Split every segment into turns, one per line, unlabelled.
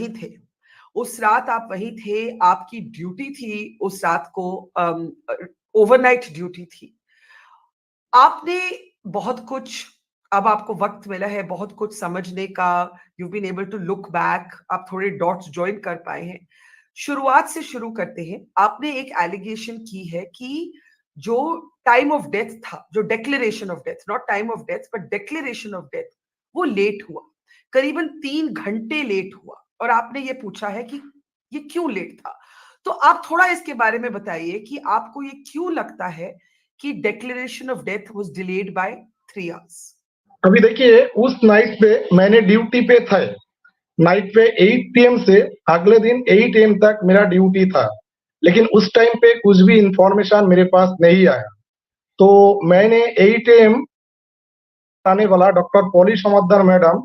वहीं थे, उस रात आप वहीं थे, आपकी ड्यूटी थी उस रात को, ओवरनाइट ड्यूटी थी। आपने बहुत कुछ, अब आपको वक्त मिला है बहुत कुछ समझने का, you been able to look back, आप थोड़े डॉट्स ज्वाइन कर पाए हैं। शुरुआत से शुरू करते हैं। आपने एक एलिगेशन की है कि जो टाइम ऑफ डेथ था, जो declaration of death, not time of death but declaration of death, वो लेट हुआ, करीबन 3 घंटे लेट हुआ, और आपने ये पूछा है कि ये क्यों लेट था। तो आप थोड़ा इसके बारे में बताइए कि आपको ये क्यों लगता है कि declaration of death was delayed by 3 hours.
अभी देखिए, उस नाइट पे मैंने ड्यूटी पे था, नाइट पे 8 PM से अगले दिन 8 AM तक मेरा ड्यूटी था, लेकिन उस टाइम पे कुछ भी इंफॉर्मेशन मेरे पास नहीं आया। तो मैंने 8 AM आने वाला डॉक्टर पॉली समद्दर मैडम,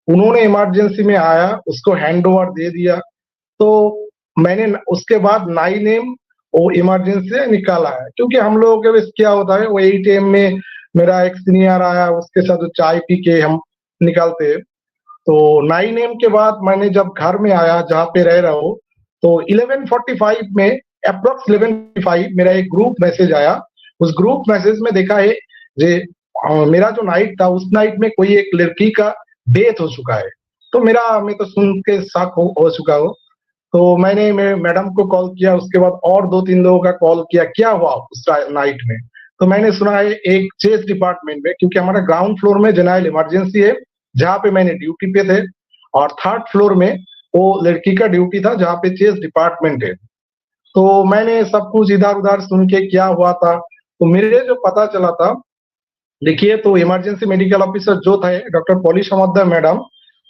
उन्होंने इमरजेंसी में आया, उसको हैंड ओवर दे दिया। तो मैंने उसके बाद 9 AM वो इमरजेंसी से निकाला है, क्योंकि हम लोगों के बस क्या होता है, वो 8 AM में मेरा एक सीनियर आया, उसके साथ चाय पी के हम निकालते हैं। तो 9 AM के बाद मैंने जब घर में आया, जहाँ पे रह रहा हूँ, तो 11:45 में, अप्रोक्स 11:45 मेरा एक ग्रुप मैसेज आया। उस ग्रुप मैसेज में देखा है जे मेरा जो नाइट था, उस नाइट में कोई एक लड़की का डेथ हो चुका है। तो मैं तो सुन के शॉक हो चुका हूँ। तो मैंने मैडम को कॉल किया, उसके बाद और 2-3 लोगों का कॉल किया, क्या हुआ उस नाइट में। तो मैंने सुना है एक चेस्ट डिपार्टमेंट में, क्योंकि हमारा ग्राउंड फ्लोर में जनरल इमरजेंसी है, जहाँ पे मैंने ड्यूटी पे थे, और 3rd फ्लोर में वो लड़की का ड्यूटी था, जहाँ पे चेस्ट डिपार्टमेंट है। तो मैंने सब कुछ इधर उधर सुन के क्या हुआ था, तो मेरे जो पता चला था, देखिए, तो इमरजेंसी मेडिकल ऑफिसर जो थे डॉक्टर पॉली समद्दर मैडम,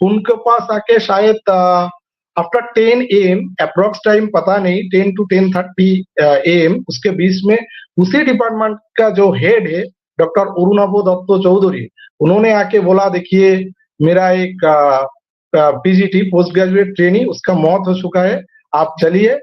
उनके पास आके शायद आफ्टर 10 AM अप्रोक्स टाइम पता नहीं, 10 to 10:30 AM, उसके बीच में उसी डिपार्टमेंट का जो हेड है डॉक्टर अरुणाभ दत्त चौधरी, उन्होंने आके बोला, देखिए मेरा एक पीजीटी पोस्ट ग्रेजुएट ट्रेनी, उसका मौत हो चुका है, आप चलिए,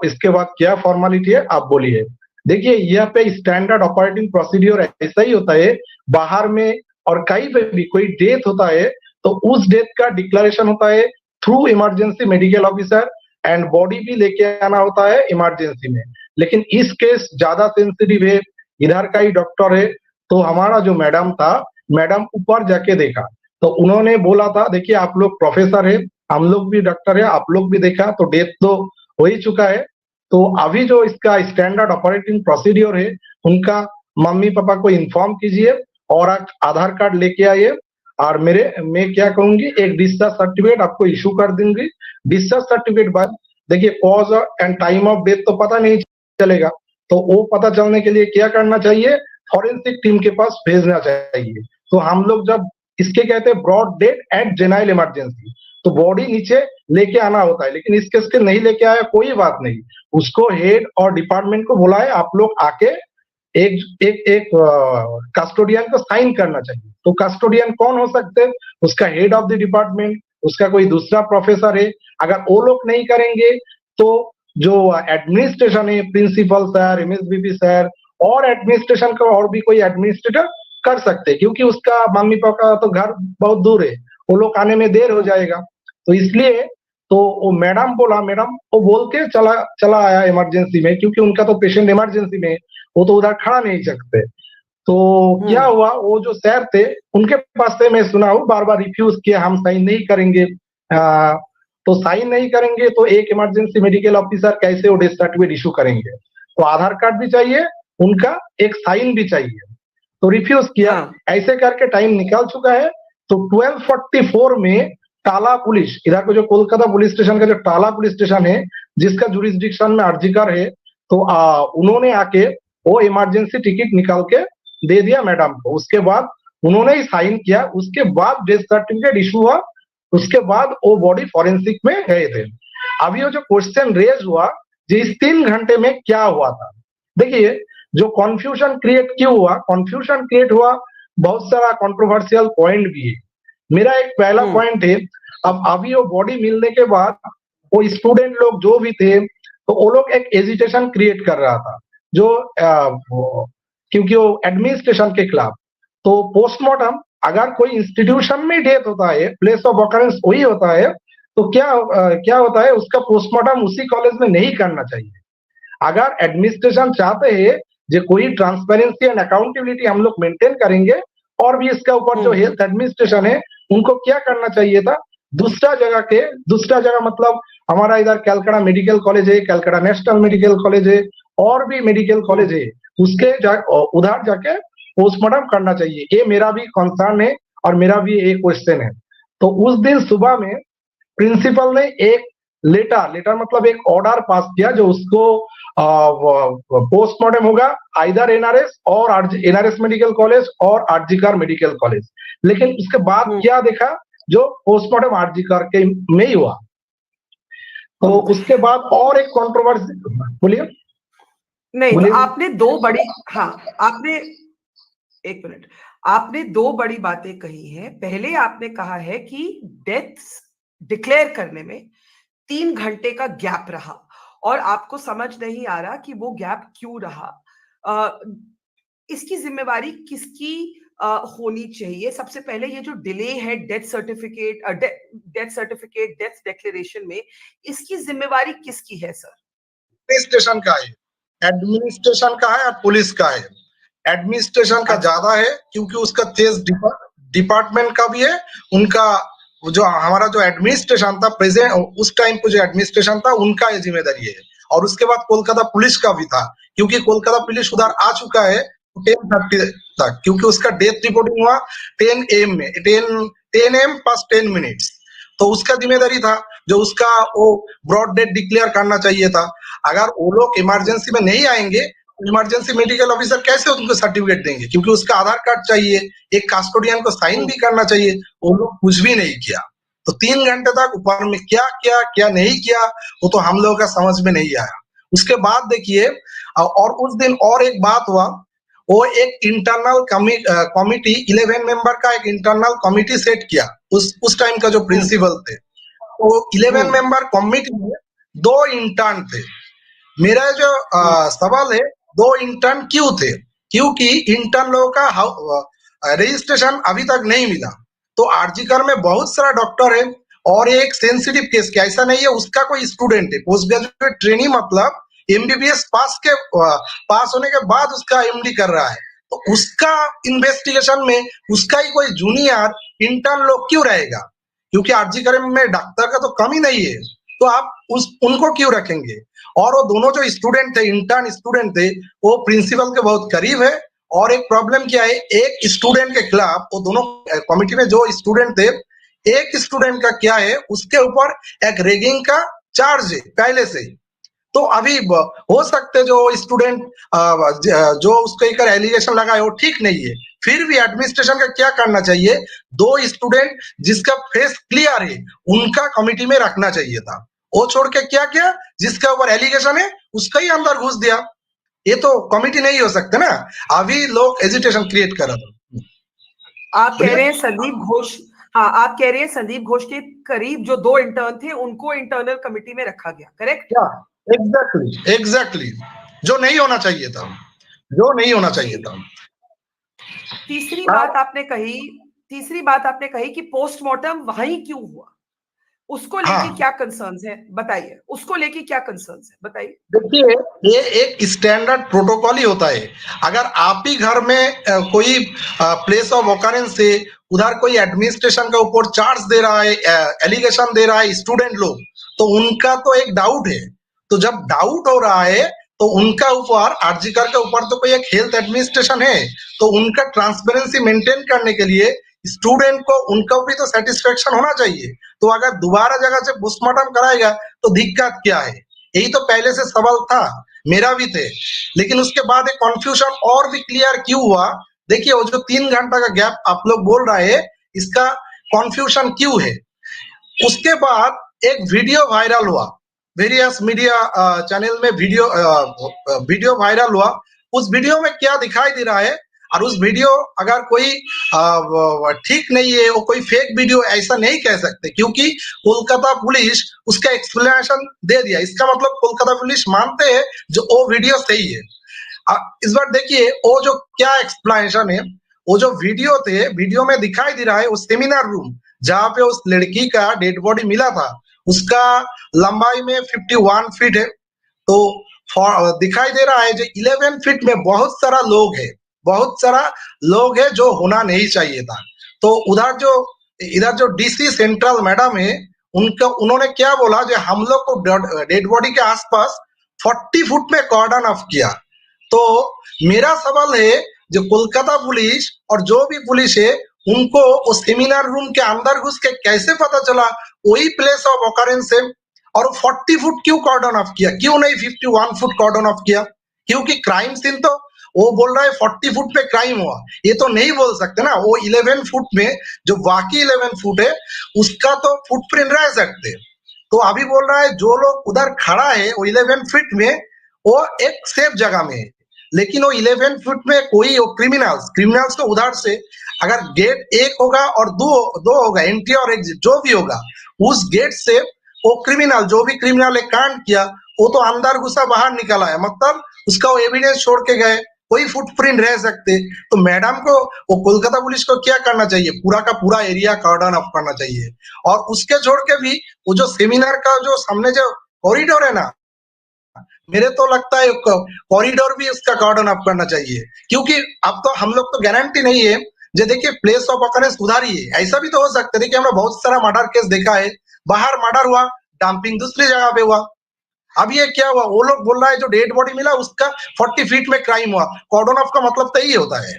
इसके बाद क्या फॉर्मेलिटी है आप बोलिए। देखिए, यह पे स्टैंडर्ड ऑपरेटिंग प्रोसीड्योर ऐसा ही होता है। बाहर में और कहीं पे भी कोई डेथ होता है, तो उस डेथ का डिक्लेरेशन होता है through emergency medical officer, and body भी लेके आना होता है इमरजेंसी में। लेकिन इस केस ज्यादा सेंसिटिव है, इधर का ही डॉक्टर है, तो हमारा जो मैडम था, मैडम ऊपर जाके देखा, तो उन्होंने बोला था, देखिए आप लोग प्रोफेसर है, हम लोग भी डॉक्टर है, आप लोग भी देखा, तो डेथ तो हो ही चुका है। तो अभी जो इसका स्टैंडर्ड ऑपरेटिंग प्रोसीड्योर है, उनका मम्मी पापा को इन्फॉर्म कीजिए और आधार कार्ड लेके आइए, और मैं क्या कहूंगी, एक डिस्चार्ज सर्टिफिकेट आपको इशू कर दूंगी। डिस्चार्ज सर्टिफिकेट बाद देखिए, cause and time of death तो पता नहीं चलेगा, तो वो पता चलने के लिए क्या करना चाहिए, फॉरेंसिक टीम के पास भेजना चाहिए। तो हम लोग जब इसके कहते हैं ब्रॉड डेथ एट जेनाइल इमरजेंसी, तो बॉडी नीचे लेके आना होता है, लेकिन इस केस के नहीं लेके आया, कोई बात नहीं, उसको हेड और डिपार्टमेंट को बुलाए, आप लोग आके एक एक एक कस्टोडियन को साइन करना चाहिए। तो कस्टोडियन कौन हो सकते हैं, उसका हेड ऑफ द डिपार्टमेंट, उसका कोई दूसरा प्रोफेसर है। अगर वो लोग नहीं करेंगे, तो जो एडमिनिस्ट्रेशन है, प्रिंसिपल सर, एमएसबीपी सर, और एडमिनिस्ट्रेशन का और भी कोई एडमिनिस्ट्रेटर कर सकते हैं, क्योंकि उसका मम्मी पापा का तो घर बहुत दूर है, वो लोग आने में देर हो जाएगा। तो इसलिए तो वो मैडम वो बोल के चला आया इमरजेंसी में, क्योंकि उनका तो पेशेंट इमरजेंसी में, वो तो उधर खड़ा नहीं सकते। तो क्या हुआ, वो जो सर थे, उनके पास से मैं सुना हूँ बार बार रिफ्यूज किया, हम साइन नहीं करेंगे। तो साइन नहीं करेंगे तो एक इमरजेंसी मेडिकल ऑफिसर कैसे वो डेथ सर्टिफिकेट इशू करेंगे। तो आधार कार्ड भी चाहिए, उनका एक साइन भी चाहिए, तो रिफ्यूज किया। ऐसे करके टाइम निकल चुका है। तो 12:44 में टाला पुलिस, इधर को जो कोलकाता पुलिस स्टेशन का जो टाला पुलिस स्टेशन है, जिसका जुरिस्डिक्शन में अर्जीकर है, तो उन्होंने आके वो इमरजेंसी टिकट निकाल के दे दिया मैडम को। उसके बाद उन्होंने ही साइन किया, उसके बाद डेथ सर्टिफिकेट इशू हुआ, उसके बाद वो बॉडी फॉरेंसिक में गए थे। अब ये जो क्वेश्चन रेज हुआ, इस 3 घंटे में क्या हुआ था, देखिए जो कॉन्फ्यूजन क्रिएट क्यों हुआ, कॉन्फ्यूजन क्रिएट हुआ, बहुत सारा कंट्रोवर्शियल पॉइंट भी है। मेरा एक पहला पॉइंट है, अब अभी वो बॉडी मिलने के बाद वो स्टूडेंट लोग जो भी थे, तो वो लोग एक एजिटेशन क्रिएट कर रहा था, जो क्योंकि वो एडमिनिस्ट्रेशन के खिलाफ। तो पोस्टमार्टम, अगर कोई इंस्टीट्यूशन में डेथ होता है, प्लेस ऑफ ऑकरेंस वही होता है, तो क्या होता है, उसका पोस्टमार्टम उसी कॉलेज में नहीं करना चाहिए। अगर एडमिनिस्ट्रेशन चाहते हैं जो कोई ट्रांसपेरेंसी एंड अकाउंटेबिलिटी हम लोग मेंटेन करेंगे, और भी इसका ऊपर जो हेल्थ एडमिनिस्ट्रेशन है उनको क्या करना चाहिए था, दूसरा जगह मतलब हमारा इधर कैलकाटा मेडिकल कॉलेज है, कैलकाटा नेशनल मेडिकल कॉलेज है, और भी मेडिकल कॉलेज है, उधर जाके पोस्टमार्टम करना चाहिए। ये मेरा भी कंसर्न है और मेरा भी एक क्वेश्चन है। तो उस दिन सुबह में प्रिंसिपल ने एक लेटर मतलब एक ऑर्डर पास किया, जो उसको पोस्टमार्टम होगा आइदर एनआरएस और एनआरएस मेडिकल कॉलेज और आरजीकर मेडिकल कॉलेज। लेकिन उसके बाद क्या देखा, जो पोस्टमार्टम आरजीकर के में ही हुआ। तो उसके बाद और एक कंट्रोवर्सी, बोलिए।
नहीं, तो आपने दो बड़ी, हाँ, आपने एक मिनट, आपने दो बड़ी बातें कही हैं। पहले आपने कहा है कि डेथ डिक्लेयर करने में 3 घंटे का गैप रहा और आपको समझ नहीं आ रहा कि वो गैप क्यों रहा। इसकी जिम्मेवारी किसकी होनी चाहिए? सबसे पहले ये जो डिले है डेथ सर्टिफिकेट डेथ डिक्लेरेशन में, इसकी जिम्मेवारी किसकी है सर?
एडमिनिस्ट्रेशन का है, एडमिनिस्ट्रेशन का है और पुलिस का है। एडमिनिस्ट्रेशन का ज्यादा है क्योंकि उसका तेज डिपार्टमेंट का भी है। उनका जो हमारा जो एडमिनिस्ट्रेशन था प्रेजेंट, उस टाइम पे जो एडमिनिस्ट्रेशन था उनका ये जिम्मेदारी है। और उसके बाद कोलकाता पुलिस का भी था, क्योंकि कोलकाता पुलिस उधर आ चुका है 10:30 तक, क्योंकि उसका डेथ रिपोर्टिंग हुआ 10 AM में, 10 AM पास 10 मिनट्स। तो उसका जिम्मेदारी था, जो उसका वो ब्रॉड डेथ डिक्लेयर करना चाहिए था। अगर वो लोग इमरजेंसी में नहीं आएंगे, इमरजेंसी मेडिकल ऑफिसर कैसे उनको सर्टिफिकेट देंगे? क्योंकि उसका आधार कार्ड चाहिए, एक कस्टोडियन को साइन भी करना चाहिए। वो लोग कुछ भी नहीं किया। तो 3 घंटे तक ऊपर में क्या किया क्या नहीं किया, वो तो हम लोगों का समझ में नहीं आया। उसके बाद देखिए, और उस दिन और एक बात हुआ, वो एक इंटरनल कमिटी 11 मेंबर का एक इंटरनल कमिटी सेट किया उस टाइम का जो प्रिंसिपल थे। तो 11 मेंबर कमिटी में 2 इंटर्न थे। मेरा जो सवाल है, 2 इंटर्न क्यों थे? क्योंकि इंटर्न लोगों का रजिस्ट्रेशन अभी तक नहीं मिला। तो आरजीकर में बहुत सारा डॉक्टर है और एक सेंसिटिव केस के, ऐसा नहीं है उसका कोई स्टूडेंट है, पोस्ट ग्रेजुएट ट्रेनिंग मतलब एमबीबीएस पास होने के बाद उसका एमडी कर रहा है। तो उसका इन्वेस्टिगेशन में उसका ही कोई जूनियर इंटर्न लोग क्यों रहेगा? क्योंकि आरजीकर में डॉक्टर का तो कमी नहीं है, तो आप उनको क्यों रखेंगे? और वो दोनों जो स्टूडेंट थे, इंटर्न स्टूडेंट थे, वो प्रिंसिपल के बहुत करीब है। और एक प्रॉब्लम क्या है, एक स्टूडेंट के खिलाफ, वो दोनों कमिटी में जो स्टूडेंट थे, एक स्टूडेंट का क्या है, उसके ऊपर एक रैगिंग का चार्ज है पहले से ही। तो अभी हो सकते जो स्टूडेंट जो उसको एक एलिगेशन लगाए वो ठीक नहीं है, फिर भी एडमिनिस्ट्रेशन का क्या करना चाहिए, 2 स्टूडेंट जिसका फेस क्लियर है उनका कमिटी में रखना चाहिए था। वो छोड़ के क्या किया, जिसका ऊपर एलिगेशन है उसका ही अंदर घुस दिया। ये तो कमिटी नहीं हो सकते ना। अभी लोग एजिटेशन क्रिएट कर रहे हैं।
आप कह रहे हैं संदीप घोष, हाँ, आप कह रहे हैं संदीप घोष के करीब जो 2 इंटर्न थे उनको इंटरनल कमिटी में रखा गया, करेक्ट?
क्या?
एग्जैक्टली जो नहीं होना चाहिए था, जो नहीं होना चाहिए था।
तीसरी बात आपने कही कि पोस्टमार्टम वहीं क्यों हुआ, उसको लेके क्या कंसर्न्स है, बताइए। उसको लेके क्या कंसर्न्स है, बताइए।
देखिए, ये एक स्टैंडर्ड प्रोटोकॉल ही होता है। अगर आप ही घर में कोई प्लेस ऑफ ऑकरेंस से उधर कोई एडमिनिस्ट्रेशन के ऊपर चार्ज दे रहा है, एलिगेशन दे रहा है स्टूडेंट लोग, तो उनका तो एक डाउट है। तो जब डाउट हो रहा है तो उनका ऊपर, आरजीकर के ऊपर तो कोई एक हेल्थ एडमिनिस्ट्रेशन है, तो उनका ट्रांसपेरेंसी मेंटेन करने के लिए स्टूडेंट को उनका भी तो सेटिस्फेक्शन होना चाहिए। तो अगर दोबारा जगह से पोस्टमार्टम कराएगा तो दिक्कत क्या है? यही तो पहले से सवाल था, मेरा भी थे। लेकिन उसके बाद एक कंफ्यूजन और भी क्लियर क्यों हुआ, देखिए वो जो 3 घंटा का गैप आप लोग बोल रहे हैं, इसका कंफ्यूजन क्यों है? उसके बाद एक वीडियो वायरल हुआ, वेरियस मीडिया चैनल में वीडियो वायरल हुआ। उस वीडियो में क्या दिखाई दे रहा है, और उस वीडियो अगर कोई ठीक नहीं है, वो कोई फेक वीडियो ऐसा नहीं कह सकते, क्योंकि कोलकाता पुलिस उसका एक्सप्लेनेशन दे दिया। इसका मतलब कोलकाता पुलिस मानते हैं जो वो वीडियो सही है। इस बार देखिए वो जो क्या एक्सप्लेनेशन है, वो जो वीडियो थे, वीडियो में दिखाई दे रहा है वो सेमिनार रूम जहाँ पे उस लड़की का डेड बॉडी मिला था, उसका लंबाई में 51 फीट है। तो दिखाई दे रहा है जो 11 फीट में बहुत सारा लोग है, बहुत सारा लोग है जो होना नहीं चाहिए था। तो इधर जो डीसी सेंट्रल मैडम है, उन्होंने क्या बोला जो हम लोग को डेड बॉडी के आसपास 40 फुट में कॉर्डन ऑफ किया। तो मेरा सवाल है जो कोलकाता पुलिस और जो भी पुलिस है, उनको उस सेमिनार रूम के अंदर घुस के कैसे पता चला वही प्लेस ऑफ ऑकरेंस है, और 40 फुट क्यों कॉर्डन ऑफ किया, क्यों नहीं 51 फुट कॉर्डन ऑफ किया? क्योंकि क्राइम सीन तो वो बोल रहा है 40 फुट पे क्राइम हुआ, ये तो नहीं बोल सकते ना। वो 11 फुट में जो बाकी 11 फुट है उसका तो फुटप्रिंट रह सकते। तो अभी बोल रहा है जो लोग उधर खड़ा है वो 11 फीट में, वो एक सेफ जगह में है, लेकिन वो 11 फुट में कोई क्रिमिनल्स को उधर से अगर गेट एक होगा और दो होगा, एंट्री और एग्जिट जो भी होगा, उस गेट से वो क्रिमिनल जो भी क्रिमिनल एक कांड किया वो तो अंदर घुसा बाहर निकला है, मतलब उसका वो एविडेंस छोड़ के गए, कोई फुटप्रिंट रह सकते। तो मैडम को वो कोलकाता पुलिस को क्या करना चाहिए, पूरा का पूरा एरिया कॉर्डन ऑफ करना चाहिए। और उसके छोड़ के भी वो जो सेमिनार का जो सामने जो कॉरिडोर है ना, मेरे तो लगता है कॉरिडोर भी उसका कॉर्डन ऑफ करना चाहिए, क्योंकि अब तो हम लोग तो गारंटी नहीं है जो देखिए प्लेस ऑफ ऑकरेंस उधर ही है, ऐसा भी तो हो सकता है। देखिए हमने बहुत सारा मर्डर केस देखा है, बाहर मर्डर हुआ, डंपिंग दूसरी जगह पे हुआ। अब ये क्या हुआ, वो लोग बोल रहा है जो डेड बॉडी मिला उसका 40 फीट में क्राइम हुआ, कॉर्डन ऑफ का मतलब तो यही होता है।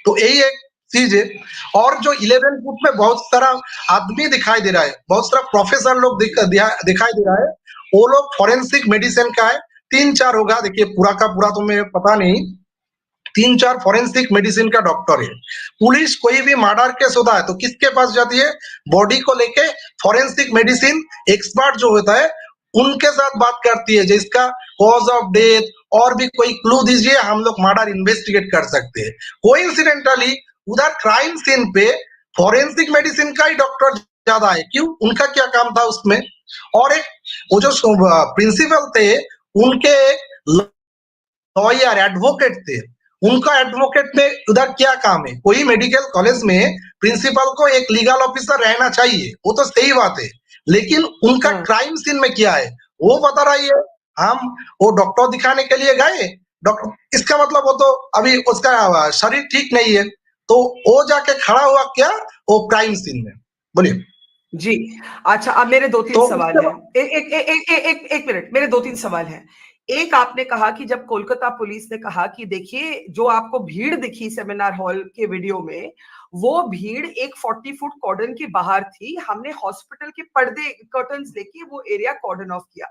तो यही एक चीज है। और जो 11 फुट में बहुत सारा आदमी दिखाई दे रहा है, बहुत सारा प्रोफेसर लोग दिखाई दे रहा है, वो लोग फॉरेंसिक मेडिसिन का है, 3-4 होगा, देखिए पूरा का पूरा तो मुझे पता नहीं, 3-4 फॉरेंसिक मेडिसिन का डॉक्टर है। पुलिस कोई भी मर्डर केस होता है तो किसके पास जाती है, बॉडी को लेके फॉरेंसिक मेडिसिन एक्सपर्ट जो होता है उनके साथ बात करती है, जिसका कॉज ऑफ डेथ और भी कोई क्लू दीजिए, हम लोग मर्डर इन्वेस्टिगेट कर सकते हैं। कोइंसिडेंटली उधर क्राइम सीन पे फॉरेंसिक मेडिसिन का ही डॉक्टर ज्यादा है, क्यों, उनका क्या काम था उसमें? और एक वो जो प्रिंसिपल थे उनके लॉयर एडवोकेट थे, उनका एडवोकेट में उधर क्या काम है? कोई मेडिकल कॉलेज में प्रिंसिपल को एक लीगल ऑफिसर रहना चाहिए, वो तो सही बात है, लेकिन उनका क्राइम सीन में क्या है वो बता रही है। हम वो डॉक्टर दिखाने के लिए गए, डॉक्टर, इसका मतलब वो तो अभी उसका शरीर ठीक नहीं है, तो वो जाके खड़ा हुआ क्या, वो क्राइम सीन में। बोलिए
जी, अच्छा, अब मेरे 2-3
तो
सवाल हैं। एक मिनट, मेरे 2-3 सवाल हैं। एक, आपने कहा कि जब कोलकाता पुलिस ने कहा कि देखिए जो आपको भीड़ दिखी सेमिनार हॉल के वीडियो में, वो भीड़ एक 40 फुट कॉर्डन के बाहर थी, हमने हॉस्पिटल के पर्दे कर्टन्स लेके वो एरिया कॉर्डन ऑफ किया।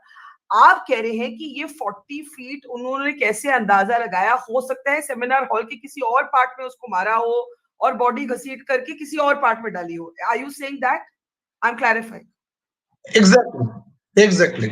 आप कह रहे हैं कि ये 40 फीट उन्होंने कैसे अंदाजा लगाया? हो सकता है सेमिनार हॉल के किसी और पार्ट में उसको मारा हो और बॉडी घसीट करके किसी और पार्ट में डाली हो। Are you saying that? I'm clarifying.
Exactly